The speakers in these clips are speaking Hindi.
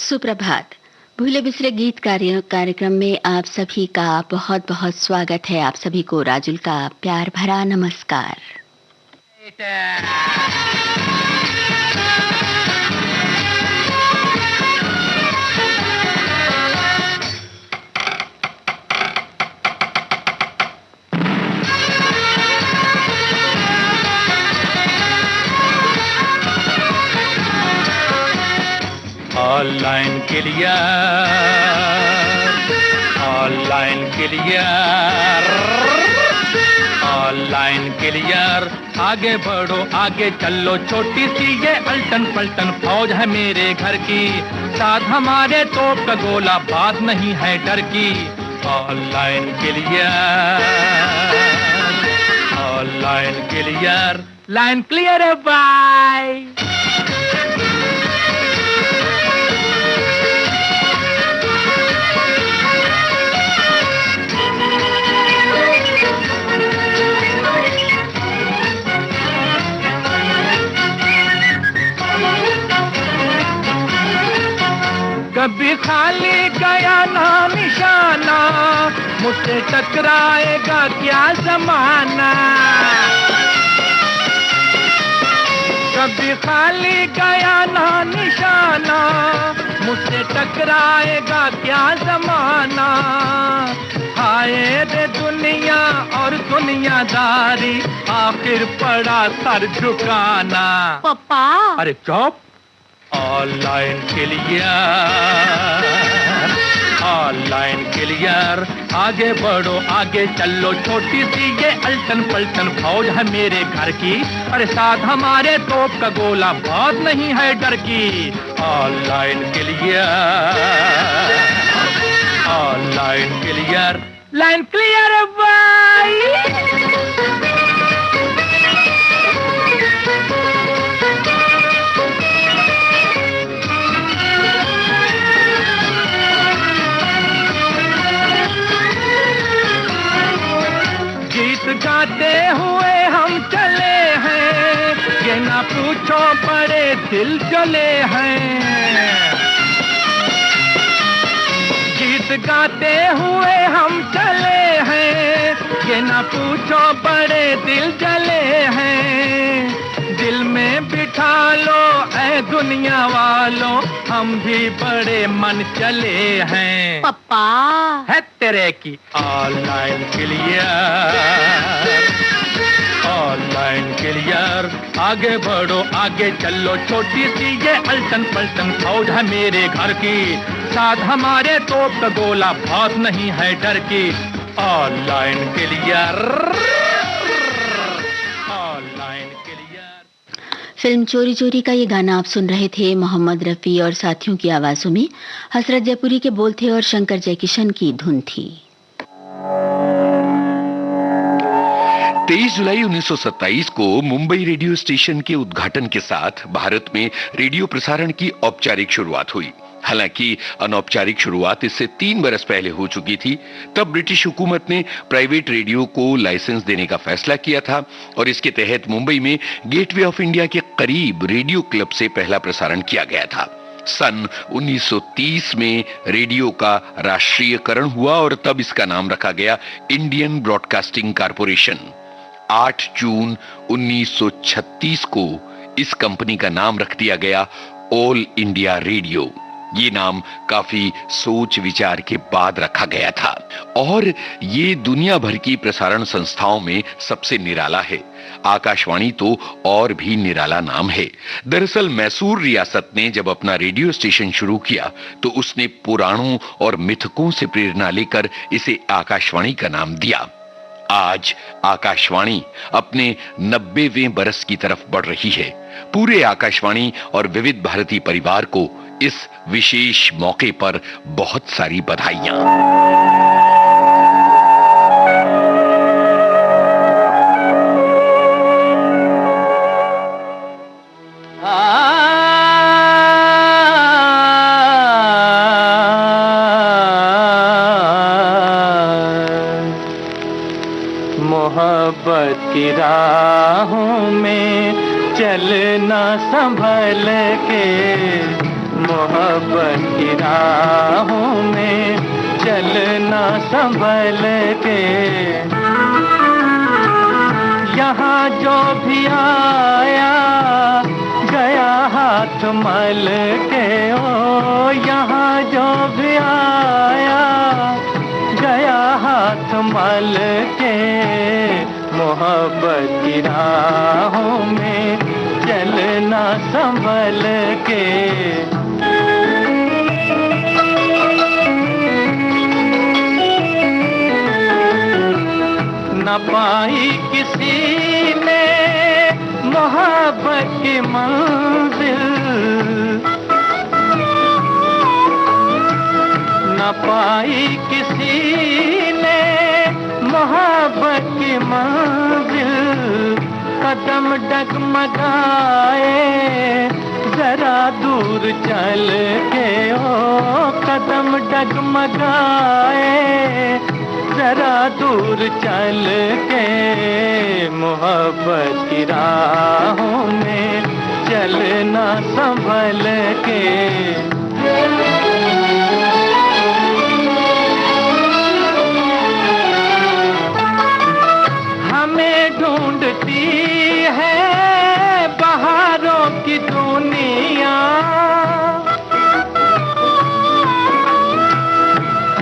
सुप्रभात। भूले बिसरे गीत कार्यक्रम में आप सभी का बहुत बहुत स्वागत है। आप सभी को राजुल का प्यार भरा नमस्कार। ऑनलाइन क्लियर, आगे बढ़ो आगे चलो, छोटी सी ये अल्टन पल्टन फौज है मेरे घर की, साथ हमारे तोप का गोला, बात नहीं है डर की। ऑनलाइन क्लियर, लाइन क्लियर है बाय। कभी खाली गया ना निशाना, मुझसे टकराएगा क्या जमाना। कभी खाली गया ना निशाना, मुझसे टकराएगा क्या जमाना। हाय रे दुनिया और दुनियादारी, आखिर पड़ा सर झुकाना। पापा अरे चुप। ऑनलाइन क्लियर, आगे बढ़ो आगे चलो, छोटी सी ये अल्टन पल्टन फौज है मेरे घर की, अरे साथ हमारे तोप का गोला, बात नहीं है डर की। ऑनलाइन क्लियर, लाइन क्लियर है भाई। गाते हुए हम चले हैं, ये ना पूछो बड़े दिल जले हैं। गीत गाते हुए हम चले हैं, ये ना पूछो बड़े दिल जले हैं। दिल में बिठा लो ऐ दुनिया वालों, हम भी बड़े मन चले हैं। पापा है तेरे की। ऑनलाइन क्लियर, आगे बढ़ो आगे चलो, छोटी सी ये अल्टन पल्टन फौज है मेरे घर की, साथ हमारे तोप का गोला, बात नहीं है डर की। Online clear. फिल्म चोरी चोरी का ये गाना आप सुन रहे थे। मोहम्मद रफी और साथियों की आवाजों में हसरत जयपुरी के बोल थे और शंकर जयकिशन की धुन थी। 23 जुलाई 1927 को मुंबई रेडियो स्टेशन के उद्घाटन के साथ भारत में रेडियो प्रसारण की औपचारिक शुरुआत हुई। हालांकि अनौपचारिक शुरुआत इससे 3 बरस पहले हो चुकी थी। तब ब्रिटिश हुकूमत ने प्राइवेट रेडियो को लाइसेंस देने का फैसला किया था और इसके तहत मुंबई में गेटवे ऑफ इंडिया के करीब रेडियो क्लब से पहला प्रसारण किया गया था। सन 1930 में रेडियो का राष्ट्रीयकरण हुआ और तब इसका नाम रखा गया इंडियन ब्रॉडकास्टिंग कॉरपोरेशन। 8 जून 1936 को इस कंपनी का नाम रख दिया गया ऑल इंडिया रेडियो। ये नाम काफी सोच विचार के बाद रखा गया था और ये दुनिया भर की प्रसारण संस्थाओं में सबसे निराला है। आकाशवाणी तो और भी निराला नाम है। दरअसल मैसूर रियासत ने जब अपना रेडियो स्टेशन शुरू किया तो उसने पुराणों और मिथकों से प्रेरणा लेकर इसे आकाशवाणी का नाम दिया। आज आकाशवाणी अपने 90वें बरस की तरफ बढ़ रही है। पूरे आकाशवाणी और विविध भारती परिवार को इस विशेष मौके पर बहुत सारी बधाइयां। मोहब्बत की राहों में चलना संभल के, मोहब्बत मोहब्बत की राहों में चलना संभल के। यहाँ जो भी आया गया हाथ मल के, ओ यहाँ जो भी आया गया हाथ मल के। मोहब्बत की राहों में चलना संभल के। न पाई किसी ने मोहब्बत की मंजिल, न पाई किसी ने मोहब्बत की मंजिल। कदम डगमगाए जरा दूर चल के, ओ कदम डगमगाए जरा दूर चल के। मोहब्बत की राहों में चलना संभल के। हमें ढूंढती है बहारों की दुनिया,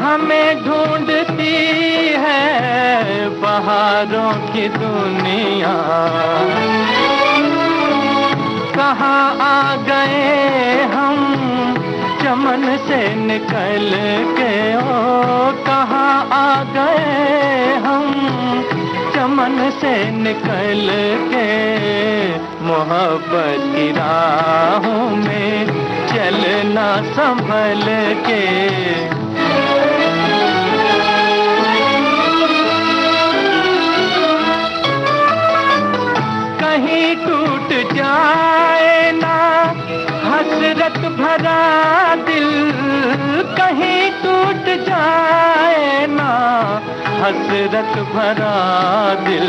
हमें ढूंढती है बहारों की दुनिया। कहाँ आ गए हम चमन से निकल के, ओ कहाँ आ गए हम चमन से निकल के। मोहब्बत की राहों में चलना संभल के। कहीं टूट जाए ना हसरत भरा दिल, कहीं टूट जाए ना हसरत भरा दिल।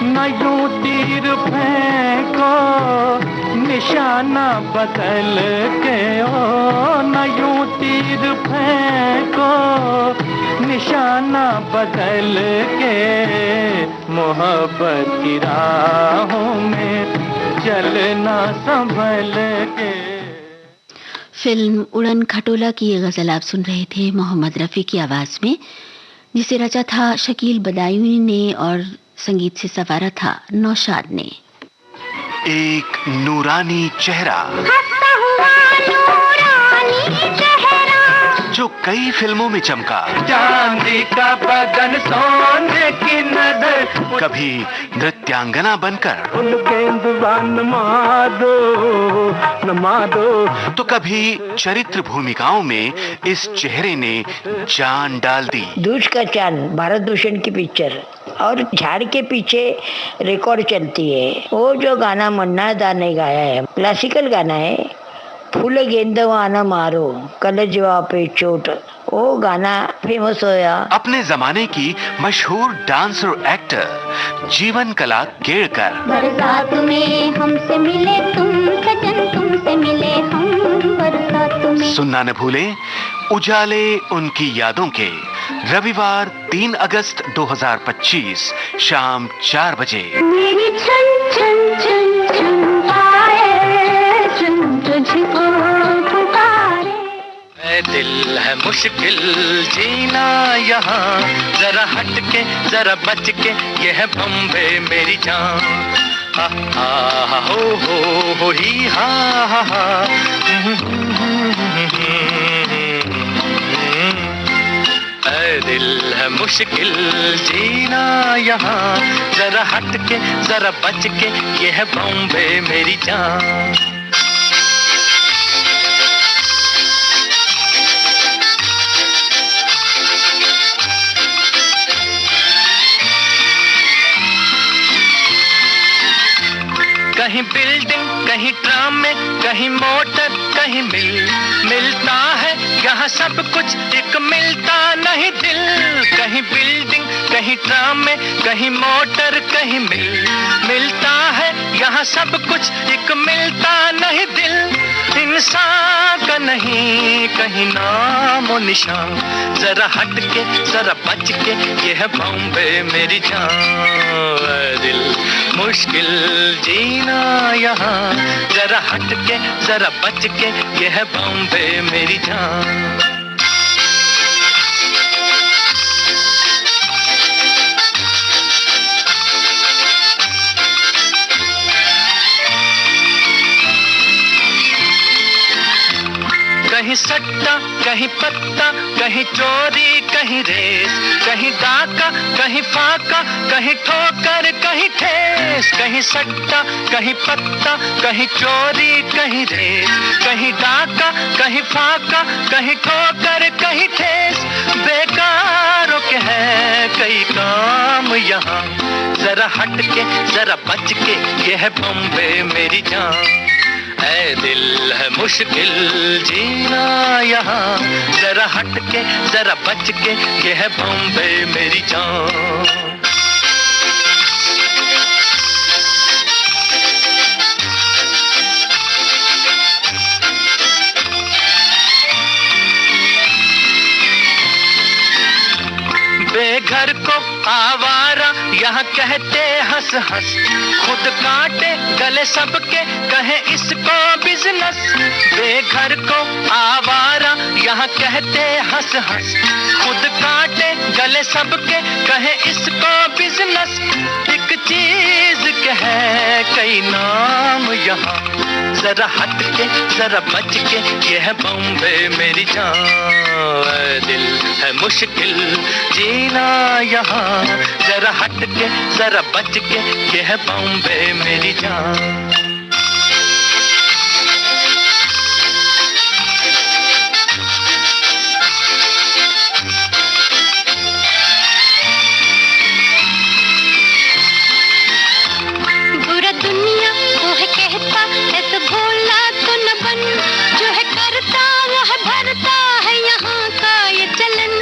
न यूं तीर फेंको निशाना बदल के, ओ न यूं तीर फेंको निशाना बदल के। मोहब्बत की राहों में चलना संभल के। फिल्म उड़न खटोला की ये गजल आप सुन रहे थे मोहम्मद रफ़ी की आवाज में, जिसे रचा था शकील बदायूनी ने और संगीत से संवारा था नौशाद ने। एक नूरानी चेहरा जो कई फिल्मों में चमका, चांदी का बदन सोने की नजर, कभी नृत्यांगना बनकर, नमा दो, तो कभी चरित्र भूमिकाओं में इस चेहरे ने जान डाल दी। दूज का चांद भारत भूषण की पिक्चर और झाड़ के पीछे रिकॉर्ड चलती है। वो जो गाना मन्ना दा ने गाया है, क्लासिकल गाना है, फूल गेंदवाना मारो कलेजवा पे चोट, वो गाना फेमस होया। अपने जमाने की मशहूर डांसर और एक्टर जीवन कला केड़कर। बरसात में हमसे मिले तुम सजन, तुमसे मिले हम बरसात में। सुनना न भूले उजाले उनकी यादों के, रविवार 3 अगस्त 2025 शाम 4 बजे। मेरी छन छन छन छन आए सुन तुझको पुकारे। ऐ दिल है मुश्किल जीना यहाँ, जरा हट के जरा बच के, ये है बम्बे मेरी जान। हा हा हो ही हा हा। ऐ दिल है मुश्किल जीना यहाँ, जरा हट के जरा बच के, ये है बॉम्बे मेरी जान। कहीं बिल्डिंग कहीं ट्राम में, कहीं मोटर कहीं मिलता है यहाँ सब कुछ, एक मिलता नहीं दिल। कहीं बिल्डिंग कहीं ट्राम में, कहीं मोटर कहीं मिलता है यहाँ सब कुछ, एक मिलता नहीं दिल। इंसान का नहीं कहीं नामो निशान, जरा हट के जरा बच के, ये है बॉम्बे मेरी जान। दिल मुश्किल जीना यहाँ, जरा हट के जरा बच के, ये है बॉम्बे मेरी जान। कहीं सट्टा कहीं पत्ता, कहीं चोरी कहीं रेस, कहीं डाका कहीं फाका, कहीं ठोकर कहीं ठेस। कहीं सट्टा कहीं पत्ता, कहीं चोरी कहीं रेस, कहीं डाका कहीं फाका, कहीं ठोकर कहीं ठेस। बेकारों के है कई काम यहाँ, जरा हट के जरा बच के, ये है बॉम्बे मेरी जान। ऐ दिल है मुश्किल जीना यहाँ, जरा हट के जरा बच के, ये है बॉम्बे मेरी जान। बेघर को आवारा यहाँ कहते हंस हंस, खुद काटे गले सबके कहे इसको बिजनेस। बेघर को आवारा यहाँ कहते हंस हंस, खुद काटे गले सबके कहे इसको बिजनेस। एक चीज के है कई नाम यहाँ, जरा हट के जरा बच के, ये है बॉम्बे मेरी जान। दिल है मुश्किल जीना यहाँ, जरा हट के जरा बच के, ये है बॉम्बे मेरी जान। बुरा दुनिया वो है कहता, ऐसा भोला तो न बन, जो है करता वो है भरता है यहाँ का ये चलन।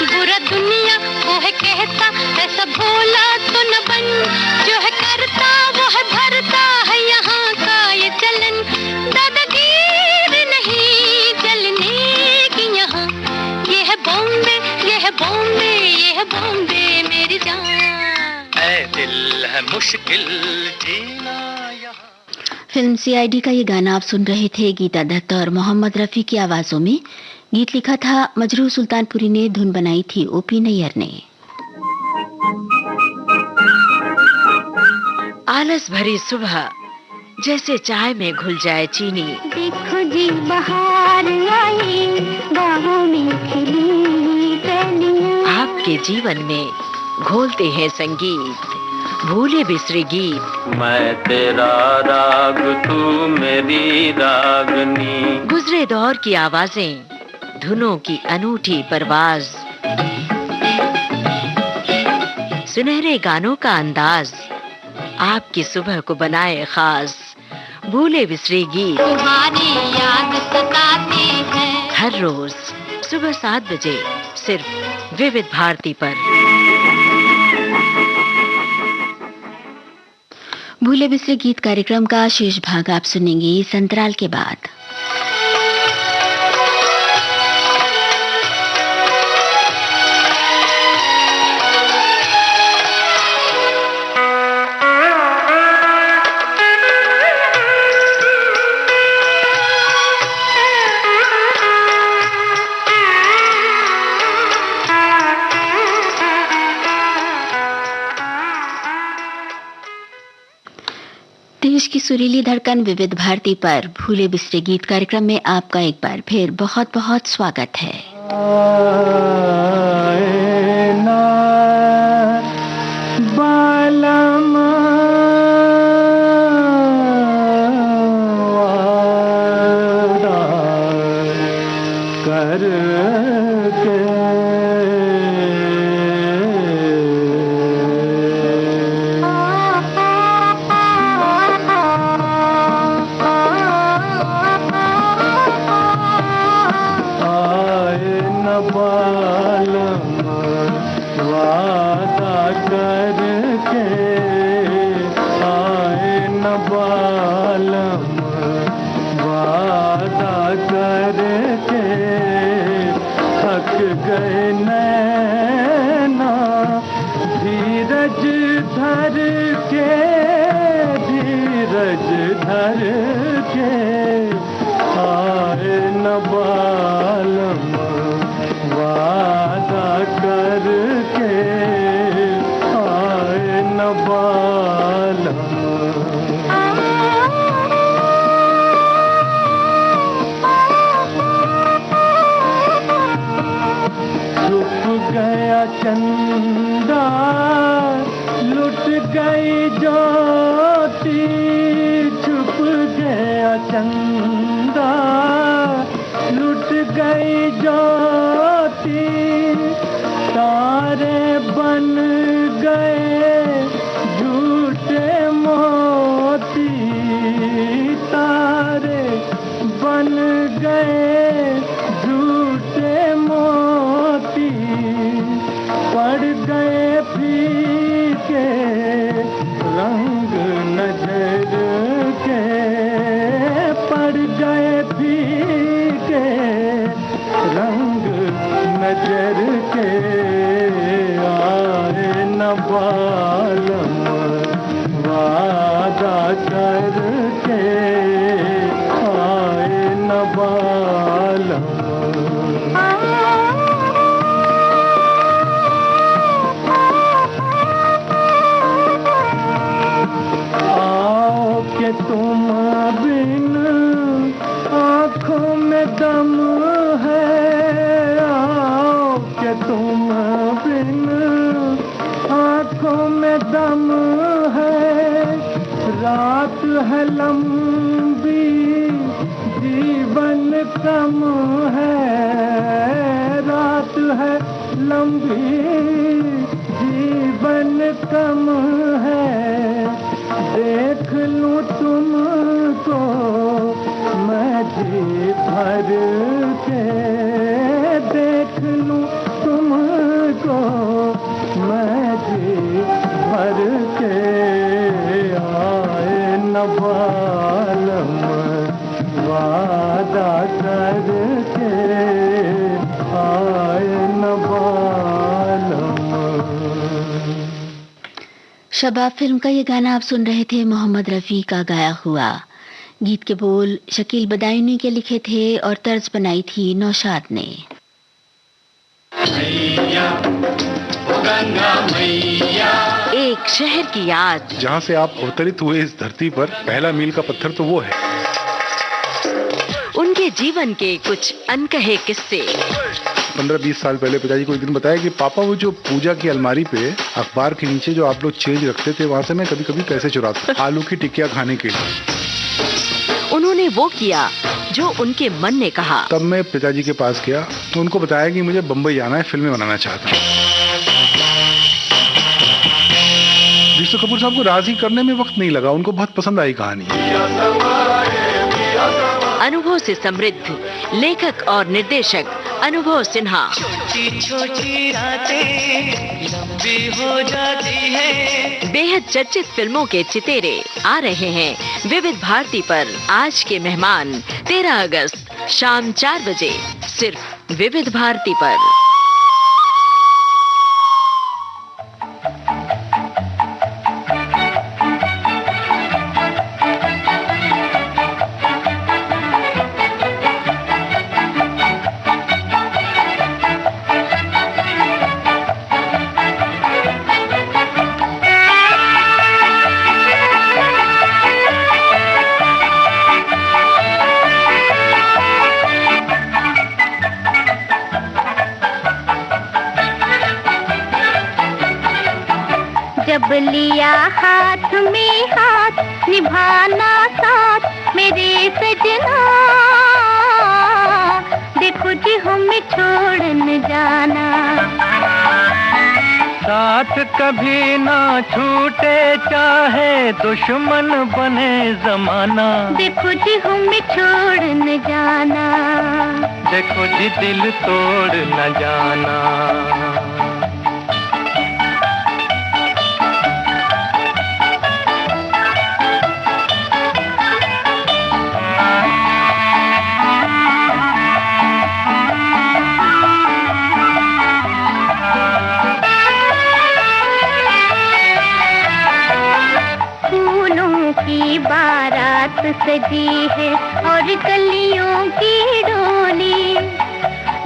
बुरा दुनिया वो है कहता, ऐसा भोला तो न बन, जो है करता वो है भरता है यहाँ का ये चलन। दादागीर नहीं चलने की यहाँ, ये है बॉम्बे, ये है बॉम्बे, ये है बॉम्बे मेरी जान। ऐ दिल है मुश्किल जीना यहाँ। फिल्म सीआईडी का ये गाना आप सुन रहे थे गीता दत्त और मोहम्मद रफी की आवाजों में। गीत लिखा था मजरूह सुल्तानपुरी ने, धुन बनाई थी ओपी नैयर ने। आलस भरी सुबह जैसे चाय में घुल जाए चीनी। देखो जी बाहर आई, बाहों में खिली कलियां। आपके जीवन में घोलते हैं संगीत, भूले बिसरे गीत। मैं तेरा राग तू मेरी रागनी। गुजरे दौर की आवाजें, धुनों की अनूठी परवाज, सुनहरे गानों का अंदाज, आपकी सुबह को बनाए खास। भूले बिसरे गीत तुम्हारी याद सताती है, हर रोज सुबह 7 बजे सिर्फ विविध भारती पर। भूले बिसरे गीत कार्यक्रम का शेष भाग आप सुनेंगे इस अंतराल के बाद। देश की सुरीली धड़कन विविध भारती पर भूले बिसरे गीत कार्यक्रम में आपका एक बार फिर बहुत बहुत स्वागत है। वादा चंदा, लुट गई ज्योति, छुप गया चंदा, लुट गई ज्योति, तारे बन गए झूठे मोती, तारे बन गए झूठे मोती, पड़ गए फीके रंग नजर के, पड़ गए फीके रंग नजर के, आए न बालम वादा करके, आए न बालम। आओ के तुम बिन आँखों में दम है, आओ के तुम बिन आँखों में दम है, रात है लंबी जीवन कम है, रात है लंबी जीवन कम है, देख लूं तुमको मैं जी भर के, देख लूं तुमको मैं जी भर के, आए न बालम वादा करके, आए न बालम। शबाब फिल्म का ये गाना आप सुन रहे थे मोहम्मद रफ़ी का गाया हुआ। गीत के बोल शकील बदायूनी के लिखे थे और तर्ज बनाई थी नौशाद ने। एक शहर की याद, जहाँ से आप अवतरित हुए इस धरती पर, पहला मील का पत्थर तो वो है। उनके जीवन के कुछ अनकहे किस्से। 15-20 साल पहले पिताजी को एक दिन बताया कि पापा वो जो पूजा की अलमारी पे अखबार के नीचे जो आप लोग चेंज रखते थे, वहाँ से मैं कभी कभी पैसे चुराता आलू की टिक्किया खाने के लिए। उन्होंने वो किया जो उनके मन ने कहा। तब मैं पिताजी के पास गया तो उनको बताया कि मुझे बम्बई आना है, फिल्में बनाना चाहता हूँ। ऋषि कपूर साहब को राजी करने में वक्त नहीं लगा, उनको बहुत पसंद आई कहानी। अनुभव से समृद्ध लेखक और निर्देशक अनुभव सिन्हा। छोटी छोटी रातें लंबी हो जाती है। बेहद चर्चित फिल्मों के चितेरे आ रहे हैं विविध भारती पर। आज के मेहमान 13 अगस्त शाम 4 बजे सिर्फ विविध भारती पर। जब लिया हाथ में हाथ निभाना साथ मेरे सजना, देखो जी हमें छोड़ न जाना। साथ कभी ना छूटे चाहे दुश्मन बने जमाना। देखो जी हमें छोड़ न जाना। देखो जी दिल तोड़ न जाना। बारात सजी है और कलियों की डोली,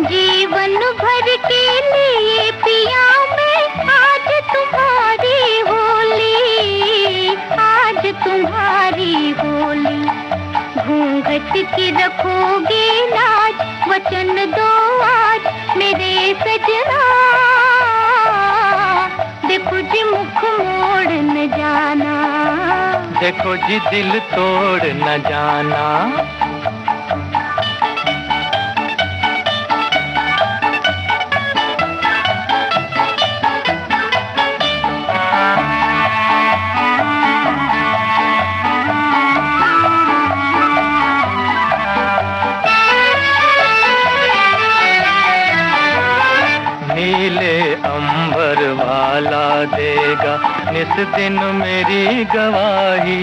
जीवन भर के लिए पिया मैं आज तुम्हारी होली, आज तुम्हारी होली। घूंघट की रखोगे लाज, वचन दो आज मेरे सजना, देखो जी मुख मोड़ न जाना, देखो जी दिल तोड़ न जाना। नीले अंबर वाला देगा निस दिन मेरी गवाही,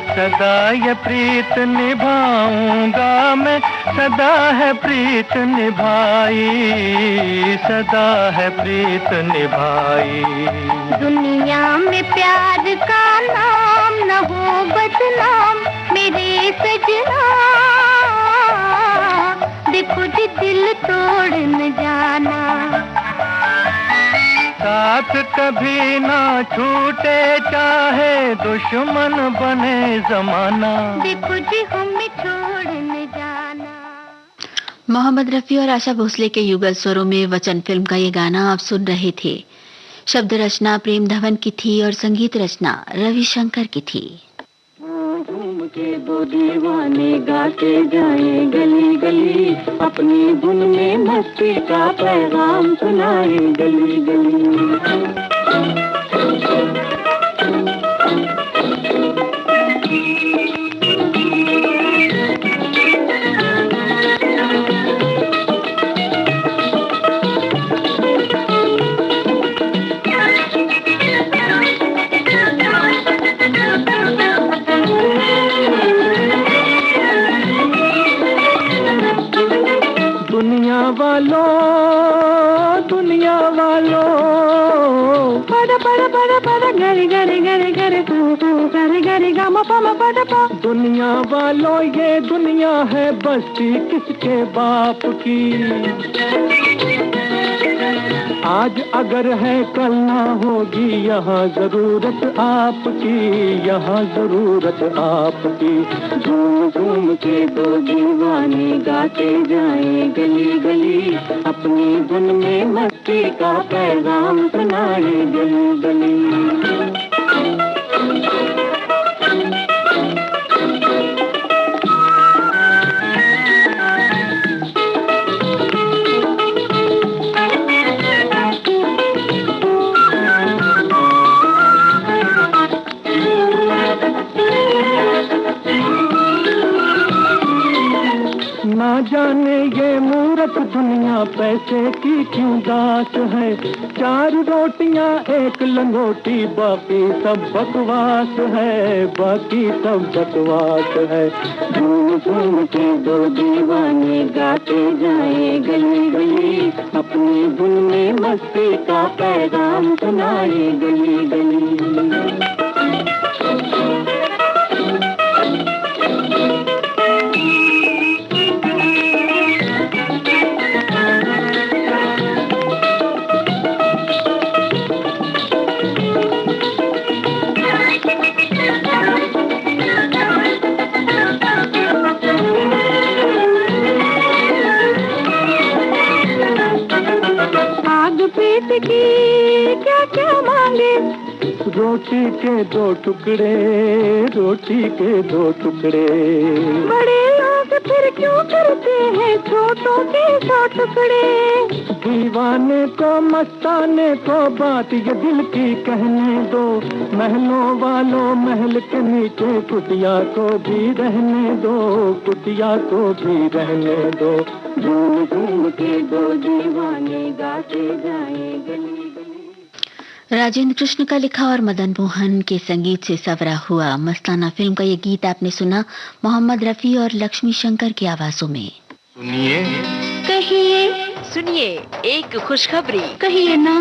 सदा ये प्रीत निभाऊंगा मैं, सदा है प्रीत निभाई, सदा है प्रीत निभाई। दुनिया में प्यार का नाम न हो बदनाम मेरे सजना, देखो जी दिल तोड़ न जाना। साथ कभी ना छूटे चाहे दुश्मन बने जमाना, देखो जी हमें छोड़ न जाना। मोहम्मद रफी और आशा भोसले के युगल स्वरों में वचन फिल्म का ये गाना आप सुन रहे थे। शब्द रचना प्रेम धवन की थी और संगीत रचना रविशंकर की थी। घूम के दो दीवाने गाते जाए गली गली, अपनी धुन में मस्ती का पैगाम सुनाए गली गली। दुनिया वालों पद पद पद पद गरे गरे गरे गरे तू तू गरे गरे गा म प म पद प। दुनिया वालों ये दुनिया है बस्ती किसके बाप की, आज अगर है कल ना होगी यहाँ जरूरत आपकी, यहाँ जरूरत आपकी। झूम झूम के दो दीवाने गाते जाए गली गली, अपनी धुन में मस्ती का पैगाम सुनाए गली गली। ना जाने ये मूरत दुनिया पैसे की क्यों दास है, चार रोटियां एक लंगोटी बाकी सब बकवास है, बाकी सब बकवास है। झूम झूम के दो दीवाने गाते जाए गली गली, अपनी धुन में मस्ती का पैगाम सुनाए गली गली। की क्या क्या मांगे, रोटी के दो टुकड़े, रोटी के दो टुकड़े। बड़े लोग फिर क्यों करते हैं छोटों के 100 टुकड़े। दीवाने को मस्ताने को बात ये दिल की कहने दो, महलों वालों महल के नीचे कुटिया को भी रहने दो, कुटिया को भी रहने दो। झूम झूम के दो दीवाने गाते जाए गली गली। राजेंद्र कृष्ण का लिखा और मदन मोहन के संगीत से सवरा हुआ मस्ताना फिल्म का ये गीत आपने सुना मोहम्मद रफी और लक्ष्मी शंकर की आवाजों में। सुनिए कहिए सुनिए एक खुशखबरी, कहिए ना।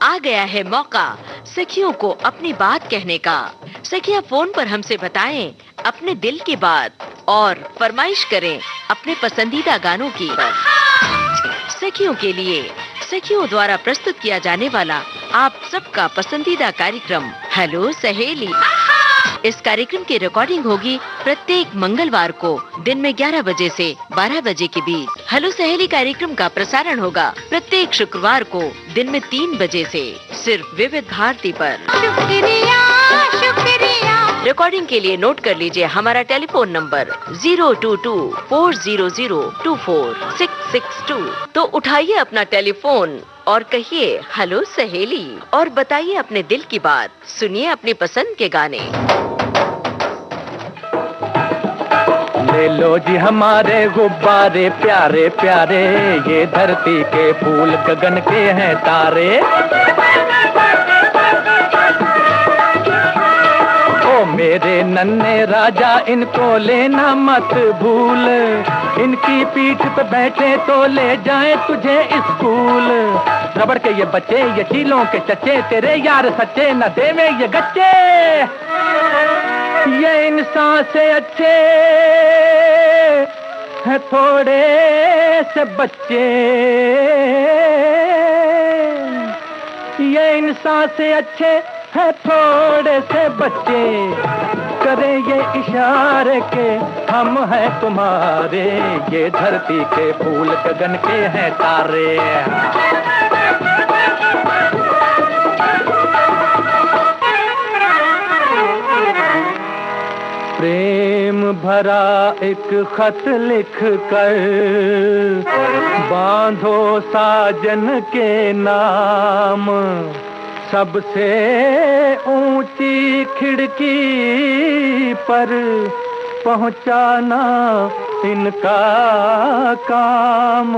आ गया है मौका सखियों को अपनी बात कहने का। सखियां फोन पर हमसे बताएं अपने दिल की बात और फरमाइश करें अपने पसंदीदा गानों की। सखियों के लिए सखियों द्वारा प्रस्तुत किया जाने वाला आप सबका पसंदीदा कार्यक्रम हेलो सहेली। इस कार्यक्रम की रिकॉर्डिंग होगी प्रत्येक मंगलवार को दिन में 11 बजे से 12 बजे के बीच। हेलो सहेली कार्यक्रम का प्रसारण होगा प्रत्येक शुक्रवार को दिन में 3 बजे से सिर्फ विविध भारती पर। शुक्रिया शुक्रिया। रिकॉर्डिंग के लिए नोट कर लीजिए हमारा टेलीफोन नंबर 022-400-24662। तो उठाइए अपना टेलीफोन और कहिए हेलो सहेली और बताइए अपने दिल की बात। सुनिए अपनी पसंद के गाने। ले लो जी हमारे गुब्बारे प्यारे प्यारे, ये धरती के फूल गगन के हैं तारे। ओ मेरे नन्हे राजा इनको लेना मत भूल, इनकी पीठ पे बैठे तो ले जाए तुझे स्कूल। रबड़ के ये बच्चे ये चीलों के चच्चे, तेरे यार सच्चे न देवे ये गच्चे। ये इंसान से अच्छे है थोड़े से बच्चे, ये इंसान से अच्छे है थोड़े से बच्चे। करे ये इशारे के हम हैं तुम्हारे, ये धरती के फूल गगन के हैं तारे। प्रेम भरा एक खत लिख कर बांधो साजन के नाम, सबसे ऊंची खिड़की पर पहुंचाना इनका काम।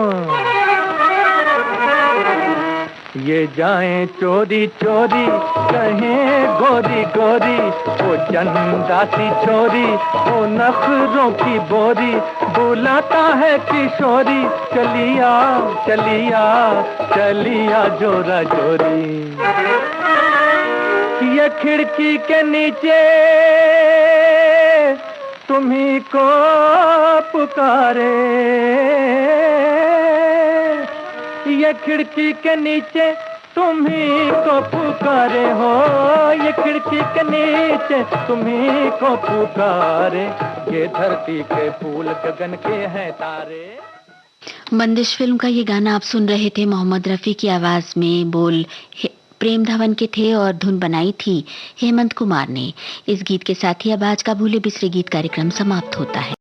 ये जाएं चोरी चोरी कहें गोरी गोरी, वो चंदा सी छोरी वो नखरों की बोरी, बुलाता है किशोरी चलिया चलिया चलिया जोरा जोरी। ये खिड़की के नीचे तुम्ही को पुकारे, ये खिड़की के नीचे तुम्ही को पुकारे हो, ये खिड़की के नीचे तुम्ही को पुकारे, ये धरती के फूल गगन के हैं तारे। बंदिश फिल्म का ये गाना आप सुन रहे थे मोहम्मद रफी की आवाज में। बोल प्रेम धवन के थे और धुन बनाई थी हेमंत कुमार ने। इस गीत के साथ ही अब आज का भूले बिसरे गीत कार्यक्रम समाप्त होता है।